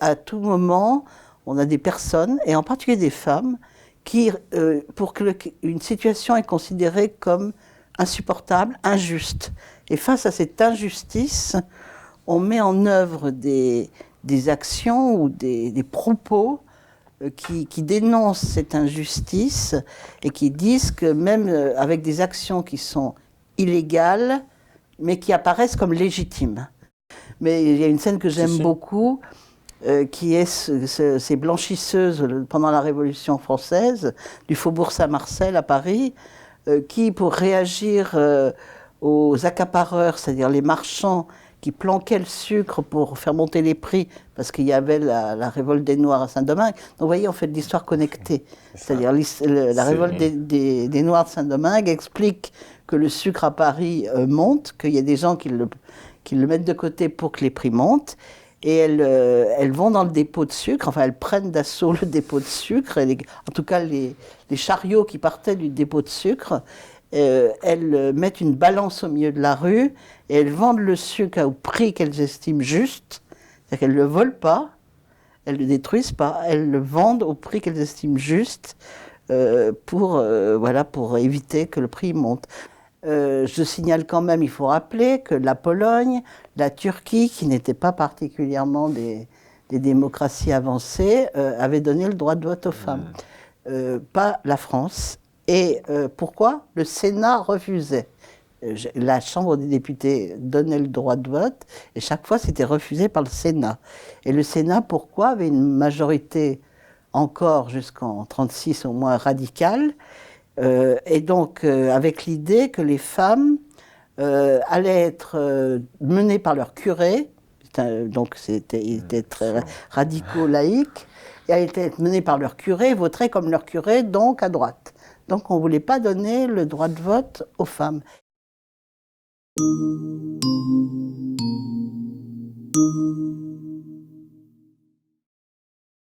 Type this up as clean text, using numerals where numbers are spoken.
À tout moment, on a des personnes, et en particulier des femmes, qui, pour que une situation est considérée comme insupportable, injuste. Et face à cette injustice, on met en œuvre des actions ou des propos qui dénoncent cette injustice et qui disent que même avec des actions qui sont illégales, mais qui apparaissent comme légitimes. Mais il y a une scène que j'aime beaucoup, qui est ces blanchisseuses pendant la Révolution française du Faubourg Saint-Marcel à Paris, qui, pour réagir aux accapareurs, c'est-à-dire les marchands qui planquaient le sucre pour faire monter les prix, parce qu'il y avait la révolte des Noirs à Saint-Domingue. Donc vous voyez, on fait de l'histoire connectée. C'est-à-dire la révolte des Noirs de Saint-Domingue explique que le sucre à Paris monte, qu'il y a des gens qui le mettent de côté pour que les prix montent. Et elles vont dans le dépôt de sucre, enfin elles prennent d'assaut le dépôt de sucre, en tout cas les chariots qui partaient du dépôt de sucre, elles mettent une balance au milieu de la rue et elles vendent le sucre au prix qu'elles estiment juste, c'est-à-dire qu'elles ne le volent pas, elles ne le détruisent pas, elles le vendent au prix qu'elles estiment juste voilà, pour éviter que le prix monte. Je signale quand même, il faut rappeler que la Pologne, la Turquie, qui n'étaient pas particulièrement des démocraties avancées, avaient donné le droit de vote aux femmes. Pas la France. Et pourquoi? Le Sénat refusait. La Chambre des députés donnait le droit de vote, et chaque fois c'était refusé par le Sénat. Et le Sénat, pourquoi? Avait une majorité encore jusqu'en 1936 au moins radicale, et donc avec l'idée que les femmes allaient être menées par leur curé, donc ils étaient très radicaux laïcs, et allaient être menées par leur curé, voteraient comme leur curé, donc à droite. Donc on ne voulait pas donner le droit de vote aux femmes.